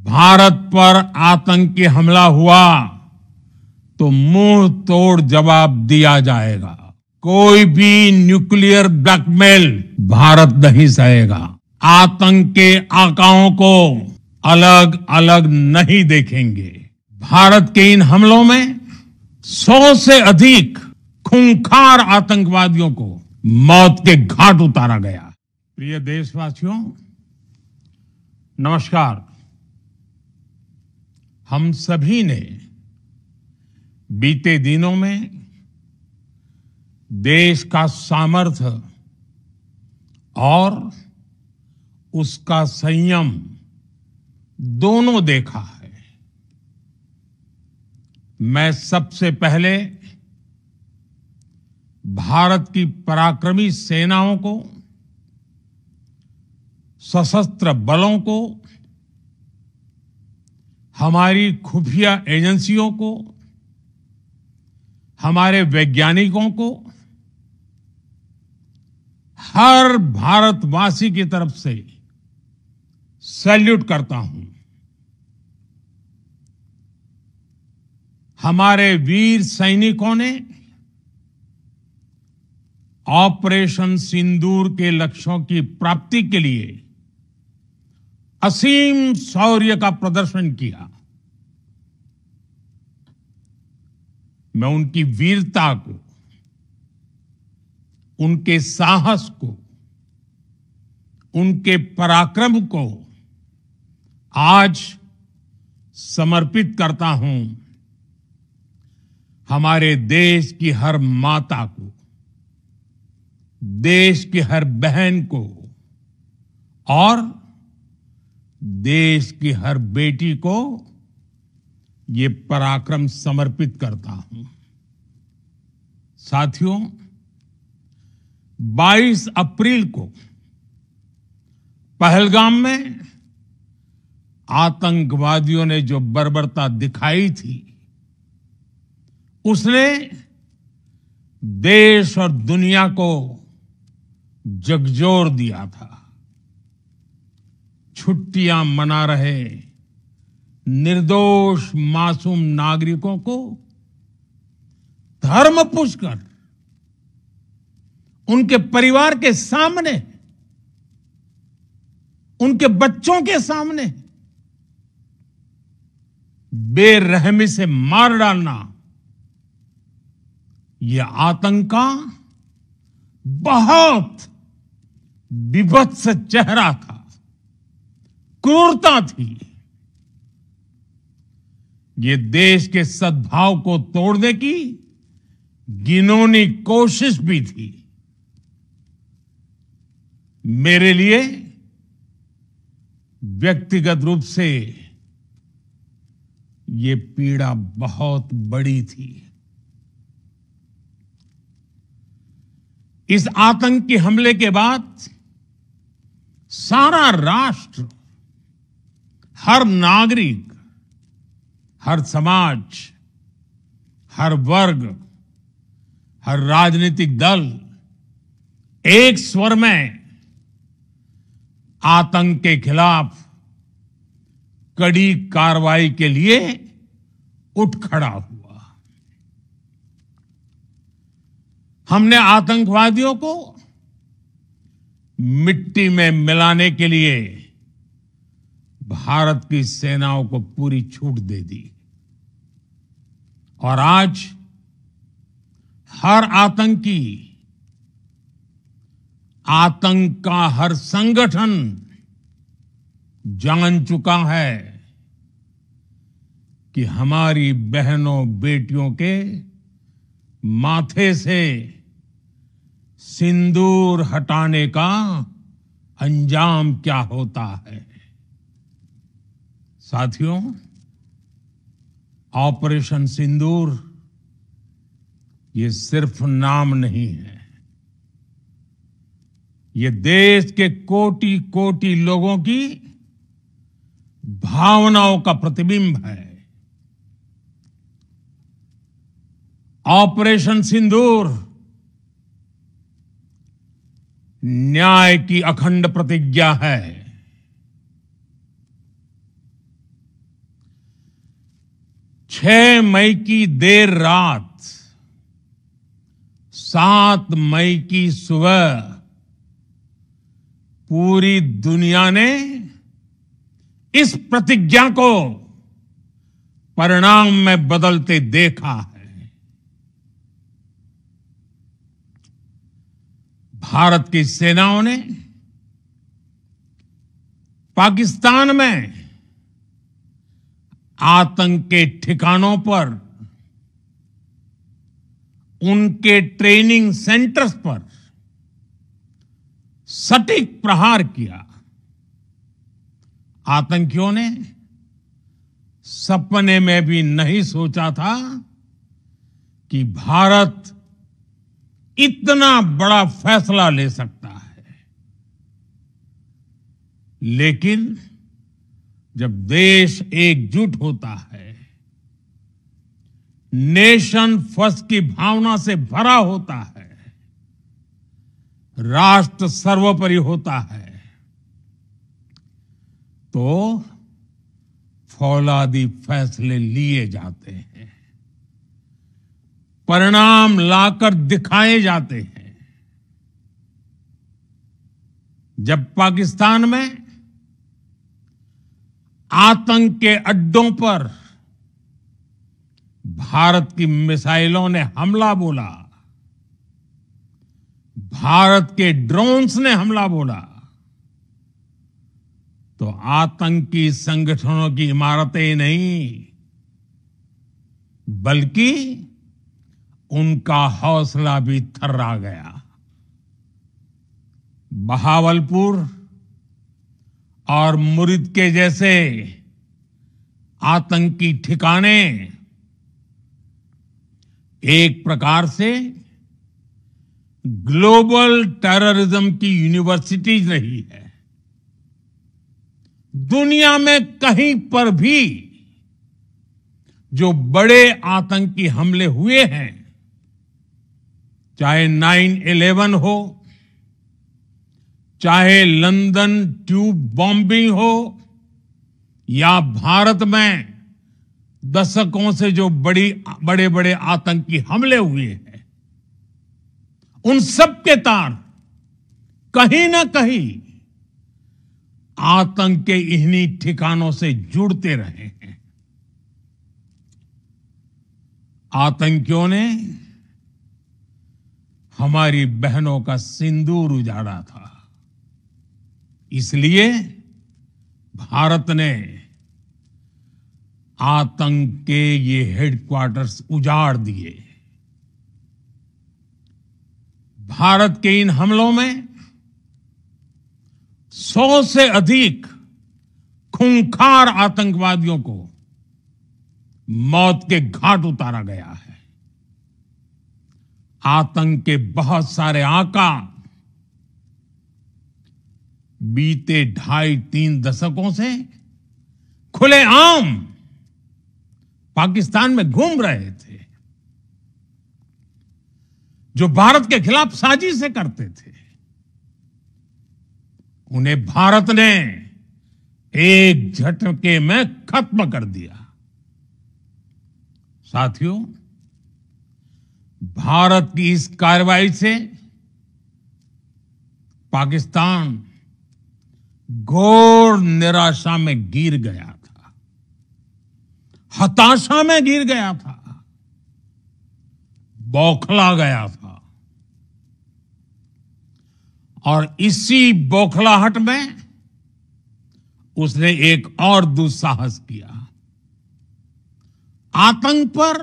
भारत पर आतंकी हमला हुआ तो मुंह तोड़ जवाब दिया जाएगा। कोई भी न्यूक्लियर ब्लैकमेल भारत नहीं सहेगा। आतंक के आकाओं को अलग अलग नहीं देखेंगे। भारत के इन हमलों में 100 से अधिक खूंखार आतंकवादियों को मौत के घाट उतारा गया। प्रिय देशवासियों, नमस्कार। हम सभी ने बीते दिनों में देश का सामर्थ्य और उसका संयम दोनों देखा है। मैं सबसे पहले भारत की पराक्रमी सेनाओं को, सशस्त्र बलों को, हमारी खुफिया एजेंसियों को, हमारे वैज्ञानिकों को, हर भारतवासी की तरफ से सैल्यूट करता हूं। हमारे वीर सैनिकों ने ऑपरेशन सिंदूर के लक्ष्यों की प्राप्ति के लिए असीम शौर्य का प्रदर्शन किया। मैं उनकी वीरता को, उनके साहस को, उनके पराक्रम को आज समर्पित करता हूं। हमारे देश की हर माता को, देश की हर बहन को और देश की हर बेटी को ये पराक्रम समर्पित करता हूं। साथियों, 22 अप्रैल को पहलगाम में आतंकवादियों ने जो बर्बरता दिखाई थी, उसने देश और दुनिया को झकझोर दिया था। छुट्टियां मना रहे निर्दोष मासूम नागरिकों को धर्म पूछकर उनके परिवार के सामने, उनके बच्चों के सामने बेरहमी से मार डालना, यह आतंक का बहुत विभत्स चेहरा था, क्रूरता थी। ये देश के सद्भाव को तोड़ने की घिनौनी कोशिश भी थी। मेरे लिए व्यक्तिगत रूप से ये पीड़ा बहुत बड़ी थी। इस आतंकी हमले के बाद सारा राष्ट्र, हर नागरिक, हर समाज, हर वर्ग, हर राजनीतिक दल एक स्वर में आतंक के खिलाफ कड़ी कार्रवाई के लिए उठ खड़ा हुआ। हमने आतंकवादियों को मिट्टी में मिलाने के लिए भारत की सेनाओं को पूरी छूट दे दी और आज हर आतंकी, आतंक का हर संगठन जान चुका है कि हमारी बहनों बेटियों के माथे से सिंदूर हटाने का अंजाम क्या होता है। साथियों, ऑपरेशन सिंदूर ये सिर्फ नाम नहीं है, ये देश के कोटि कोटि लोगों की भावनाओं का प्रतिबिंब है। ऑपरेशन सिंदूर न्याय की अखंड प्रतिज्ञा है। 6 मई की देर रात 7 मई की सुबह पूरी दुनिया ने इस प्रतिज्ञा को परिणाम में बदलते देखा है। भारत की सेनाओं ने पाकिस्तान में आतंक के ठिकानों पर, उनके ट्रेनिंग सेंटर्स पर सटीक प्रहार किया। आतंकियों ने सपने में भी नहीं सोचा था कि भारत इतना बड़ा फैसला ले सकता है। लेकिन जब देश एकजुट होता है, नेशन फर्स्ट की भावना से भरा होता है, राष्ट्र सर्वोपरि होता है, तो फौलादी फैसले लिए जाते हैं, परिणाम लाकर दिखाए जाते हैं। जब पाकिस्तान में आतंक के अड्डों पर भारत की मिसाइलों ने हमला बोला, भारत के ड्रोन्स ने हमला बोला, तो आतंकी संगठनों की इमारतें नहीं, बल्कि उनका हौसला भी थर्रा गया। बहावलपुर और मुरिद के जैसे आतंकी ठिकाने एक प्रकार से ग्लोबल टेररिज्म की यूनिवर्सिटीज रही है। दुनिया में कहीं पर भी जो बड़े आतंकी हमले हुए हैं, चाहे 9/11 हो, चाहे लंदन ट्यूब बॉम्बिंग हो, या भारत में दशकों से जो बड़े बड़े आतंकी हमले हुए हैं, उन सब के तार कहीं ना कहीं आतंक के इन्हीं ठिकानों से जुड़ते रहे हैं। आतंकियों ने हमारी बहनों का सिंदूर उजाड़ा था, इसलिए भारत ने आतंक के ये हेडक्वार्टर्स उजाड़ दिए। भारत के इन हमलों में 100 से अधिक खूंखार आतंकवादियों को मौत के घाट उतारा गया है। आतंक के बहुत सारे आका बीते 2.5-3 दशकों से खुलेआम पाकिस्तान में घूम रहे थे, जो भारत के खिलाफ साजिशें करते थे। उन्हें भारत ने एक झटके में खत्म कर दिया। साथियों, भारत की इस कार्रवाई से पाकिस्तान घोर निराशा में गिर गया था, हताशा में गिर गया था, बौखला गया था। और इसी बौखलाहट में उसने एक और दुस्साहस किया। आतंक पर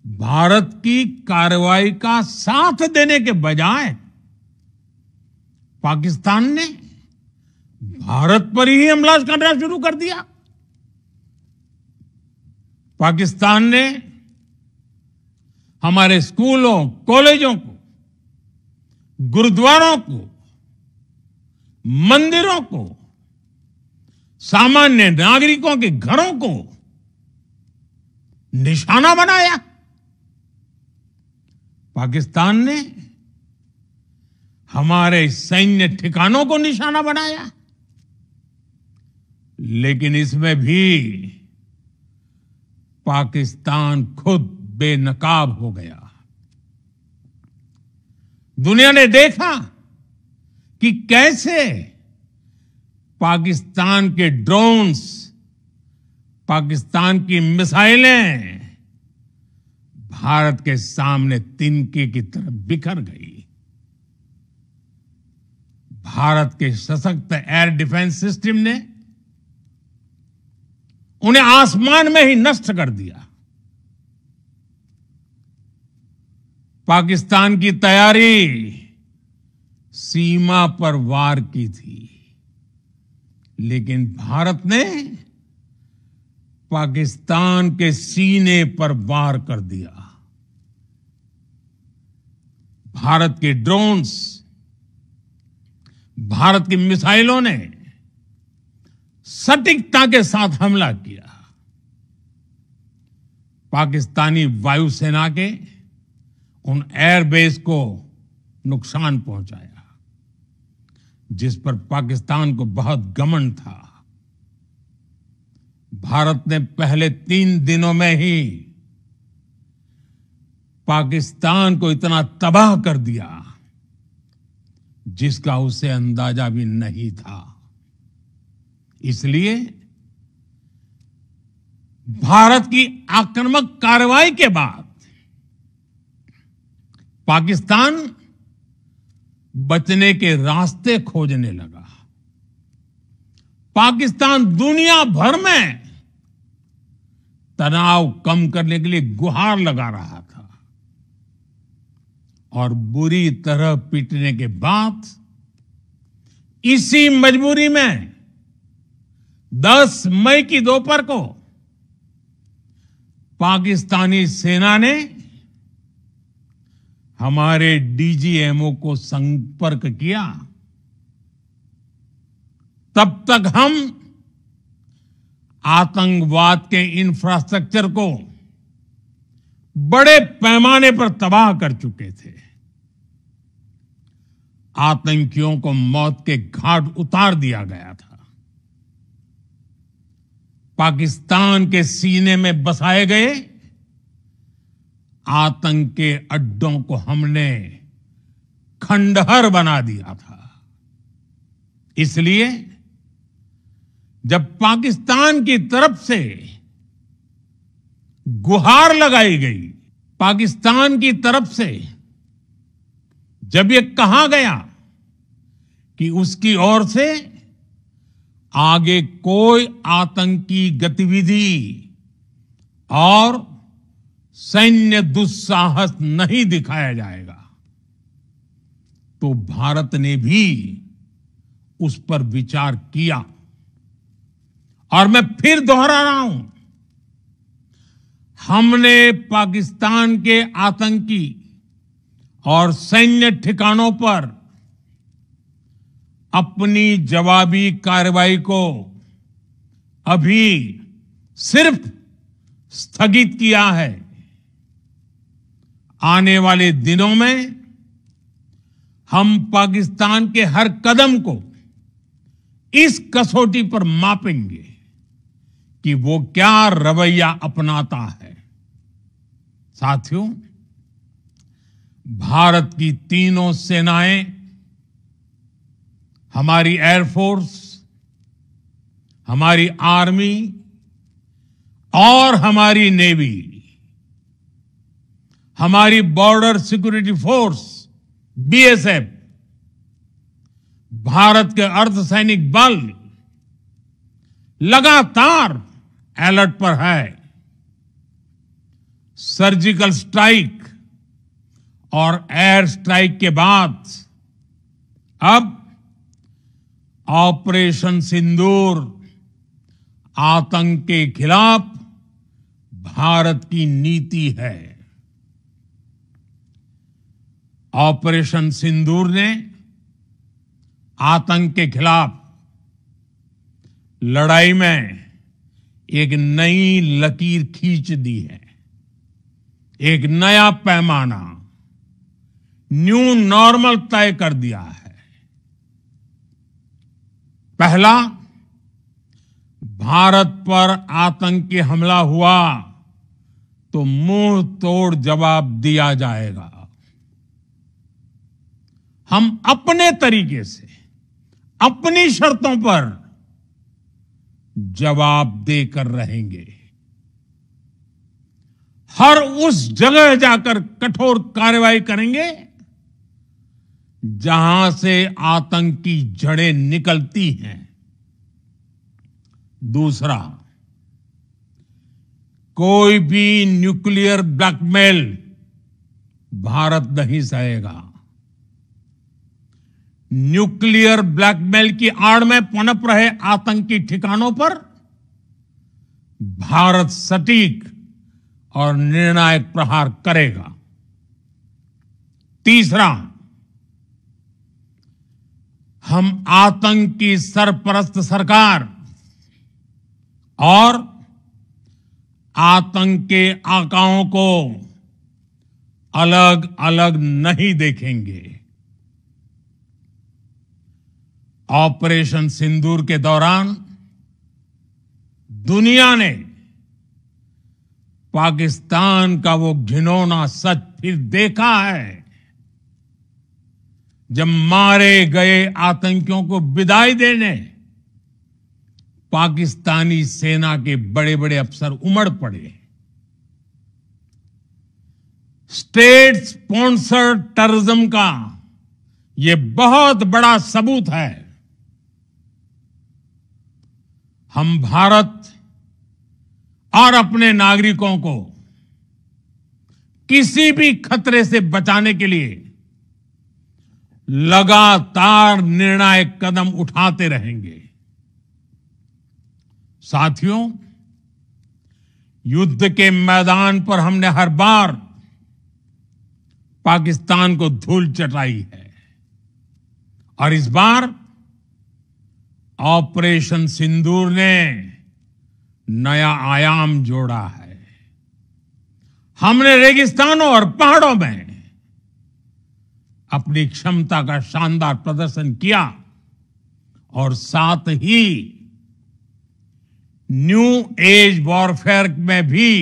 भारत की कार्रवाई का साथ देने के बजाय पाकिस्तान ने भारत पर ही हमला करना शुरू कर दिया। पाकिस्तान ने हमारे स्कूलों, कॉलेजों को, गुरुद्वारों को, मंदिरों को, सामान्य नागरिकों के घरों को निशाना बनाया। पाकिस्तान ने हमारे सैन्य ठिकानों को निशाना बनाया। लेकिन इसमें भी पाकिस्तान खुद बेनकाब हो गया। दुनिया ने देखा कि कैसे पाकिस्तान के ड्रोन्स, पाकिस्तान की मिसाइलें भारत के सामने तिनके की तरह बिखर गई। भारत के सशक्त एयर डिफेंस सिस्टम ने उन्हें आसमान में ही नष्ट कर दिया। पाकिस्तान की तैयारी सीमा पर वार की थी, लेकिन भारत ने पाकिस्तान के सीने पर वार कर दिया। भारत के ड्रोन्स, भारत की मिसाइलों ने सटीकता के साथ हमला किया। पाकिस्तानी वायुसेना के उन एयरबेस को नुकसान पहुंचाया, जिस पर पाकिस्तान को बहुत घमंड था। भारत ने पहले 3 दिनों में ही पाकिस्तान को इतना तबाह कर दिया जिसका उसे अंदाजा भी नहीं था। इसलिए भारत की आक्रामक कार्रवाई के बाद पाकिस्तान बचने के रास्ते खोजने लगा। पाकिस्तान दुनिया भर में तनाव कम करने के लिए गुहार लगा रहा था, और बुरी तरह पीटने के बाद इसी मजबूरी में 10 मई की दोपहर को पाकिस्तानी सेना ने हमारे डीजीएमओ को संपर्क किया। तब तक हम आतंकवाद के इंफ्रास्ट्रक्चर को बड़े पैमाने पर तबाह कर चुके थे। आतंकियों को मौत के घाट उतार दिया गया था। पाकिस्तान के सीने में बसाए गए आतंक के अड्डों को हमने खंडहर बना दिया था। इसलिए जब पाकिस्तान की तरफ से गुहार लगाई गई, पाकिस्तान की तरफ से जब ये कहा गया कि उसकी ओर से आगे कोई आतंकी गतिविधि और सैन्य दुस्साहस नहीं दिखाया जाएगा, तो भारत ने भी उस पर विचार किया। और मैं फिर दोहरा रहा हूं, हमने पाकिस्तान के आतंकी और सैन्य ठिकानों पर अपनी जवाबी कार्रवाई को अभी सिर्फ स्थगित किया है। आने वाले दिनों में हम पाकिस्तान के हर कदम को इस कसौटी पर मापेंगे कि वो क्या रवैया अपनाता है। साथियों, भारत की तीनों सेनाएं, हमारी एयरफोर्स, हमारी आर्मी और हमारी नेवी, हमारी border security force BSF, Bharat के अर्धसैनिक बल लगातार अलर्ट पर है। सर्जिकल स्ट्राइक और एयर स्ट्राइक के बाद अब ऑपरेशन सिंदूर आतंक के खिलाफ भारत की नीति है। ऑपरेशन सिंदूर ने आतंक के खिलाफ लड़ाई में एक नई लकीर खींच दी है, एक नया पैमाना, न्यू नॉर्मल तय कर दिया है। पहला, भारत पर आतंकी हमला हुआ तो मुंह तोड़ जवाब दिया जाएगा। हम अपने तरीके से, अपनी शर्तों पर जवाब देकर रहेंगे। हर उस जगह जाकर कठोर कार्रवाई करेंगे जहां से आतंक की जड़ें निकलती हैं। दूसरा, कोई भी न्यूक्लियर ब्लैकमेल भारत नहीं सहेगा। न्यूक्लियर ब्लैकमेल की आड़ में पनप रहे आतंकी ठिकानों पर भारत सटीक और निर्णायक प्रहार करेगा। तीसरा, हम आतंक की सरपरस्त सरकार और आतंक के आकाओं को अलग अलग नहीं देखेंगे। ऑपरेशन सिंदूर के दौरान दुनिया ने पाकिस्तान का वो घिनौना सच फिर देखा है, जब मारे गए आतंकियों को विदाई देने पाकिस्तानी सेना के बड़े बड़े अफसर उमड़ पड़े। स्टेट स्पॉन्सर्ड टेररिज्म का यह बहुत बड़ा सबूत है। हम भारत और अपने नागरिकों को किसी भी खतरे से बचाने के लिए लगातार निर्णायक कदम उठाते रहेंगे। साथियों, युद्ध के मैदान पर हमने हर बार पाकिस्तान को धूल चटाई है और इस बार ऑपरेशन सिंदूर ने नया आयाम जोड़ा है। हमने रेगिस्तानों और पहाड़ों में अपनी क्षमता का शानदार प्रदर्शन किया और साथ ही न्यू एज वॉरफेयर में भी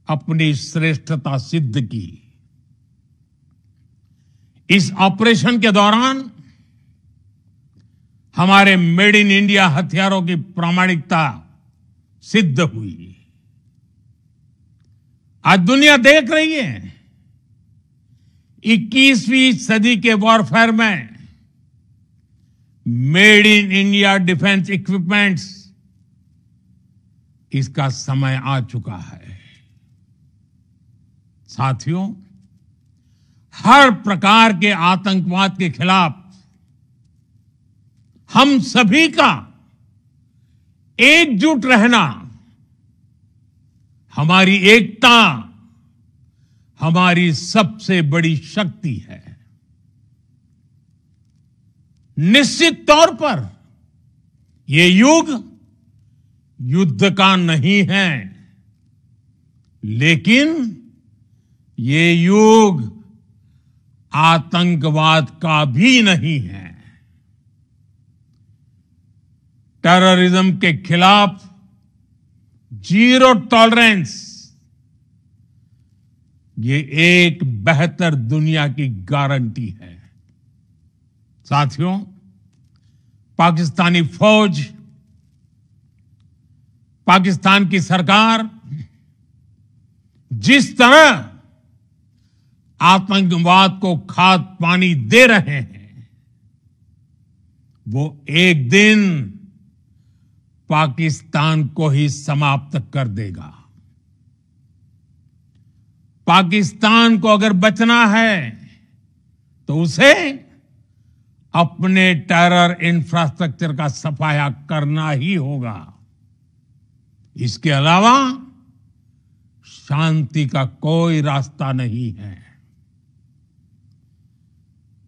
अपनी श्रेष्ठता सिद्ध की। इस ऑपरेशन के दौरान हमारे मेड इन इंडिया हथियारों की प्रामाणिकता सिद्ध हुई। आज दुनिया देख रही है 21वीं सदी के वॉरफेयर में made in India defence equipments, इसका समय आ चुका है। साथियों, हर प्रकार के आतंकवाद के खिलाफ हम सभी का एकजुट रहना, हमारी एकता हमारी सबसे बड़ी शक्ति है। निश्चित तौर पर यह युग युद्ध का नहीं है, लेकिन ये युग आतंकवाद का भी नहीं है। टेररिज्म के खिलाफ जीरो टॉलरेंस, ये एक बेहतर दुनिया की गारंटी है। साथियों, पाकिस्तानी फौज, पाकिस्तान की सरकार जिस तरह आतंकवाद को खाद पानी दे रहे हैं, वो एक दिन पाकिस्तान को ही समाप्त कर देगा। पाकिस्तान को अगर बचना है तो उसे अपने टेरर इंफ्रास्ट्रक्चर का सफाया करना ही होगा। इसके अलावा शांति का कोई रास्ता नहीं है।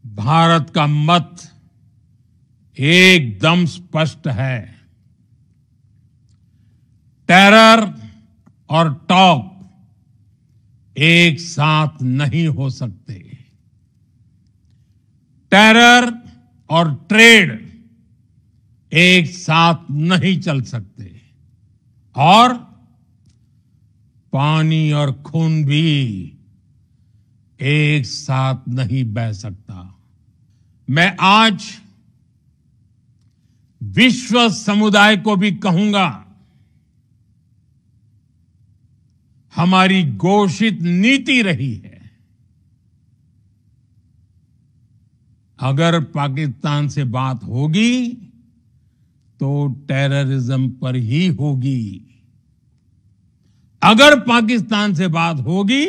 भारत का मत एकदम स्पष्ट है। टेरर और टॉक एक साथ नहीं हो सकते। टेरर और ट्रेड एक साथ नहीं चल सकते और पानी और खून भी एक साथ नहीं बह सकता। मैं आज विश्व समुदाय को भी कहूंगा, हमारी घोषित नीति रही है, अगर पाकिस्तान से बात होगी तो टेररिज्म पर ही होगी। अगर पाकिस्तान से बात होगी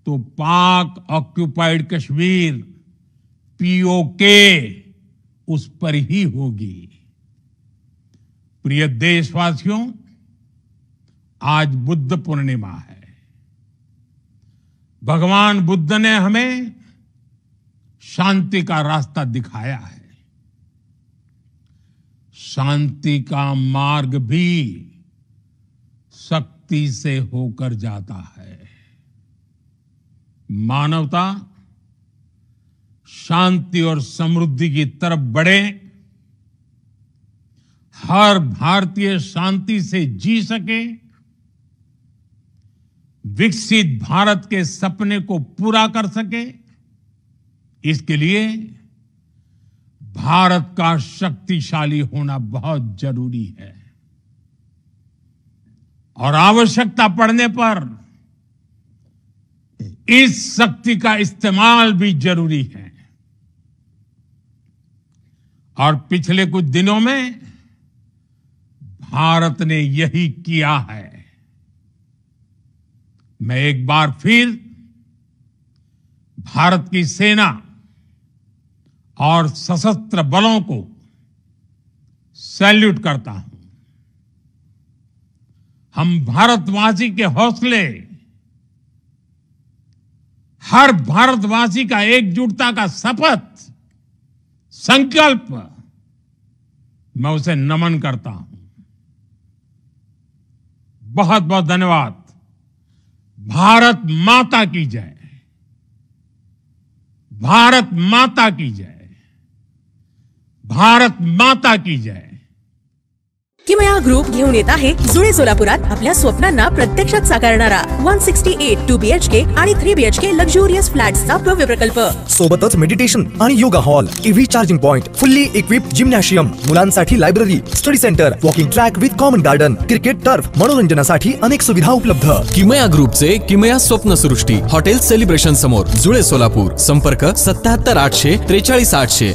तो पाक ऑक्युपाइड कश्मीर पीओके उस पर ही होगी। प्रिय देशवासियों, आज बुद्ध पूर्णिमा है। भगवान बुद्ध ने हमें शांति का रास्ता दिखाया है। शांति का मार्ग भी शक्ति से होकर जाता है। मानवता शांति और समृद्धि की तरफ बढ़े, हर भारतीय शांति से जी सके, विकसित भारत के सपने को पूरा कर सके, इसके लिए भारत का शक्तिशाली होना बहुत जरूरी है। और आवश्यकता पड़ने पर इस शक्ति का इस्तेमाल भी जरूरी है। और पिछले कुछ दिनों में भारत ने यही किया है। मैं एक बार फिर भारत की सेना और सशस्त्र बलों को सैल्यूट करता हूं। हम भारतवासी के हौसले, हर भारतवासी का एकजुटता का शपथ, संकल्प, मैं उसे नमन करता हूं। बहुत बहुत धन्यवाद। भारत माता की जय। भारत माता की जय। भारत माता की जय। किमया ग्रुप घेऊन येत आहे जुळे सोलापुरात आपल्या स्वप्नांना प्रत्यक्षात साकारणारा 168 2 BHK आणि 3 BHK लक्झुरियस फ्लॅट्सचा भव्य प्रकल्प। सोबतच मेडिटेशन आणि yoga hall, EV charging point, fully equipped gymnasium, मुलांसाठी library, study centre, walking track with common garden, cricket turf, मनोरंजनासाठी अनेक सुविधा उपलब्ध। किमया ग्रुपचे किमया स्वप्नसृष्टी हॉटेल सेलिब्रेशन समोर जुळे सोलापूर। संपर्क 77 800 43 800।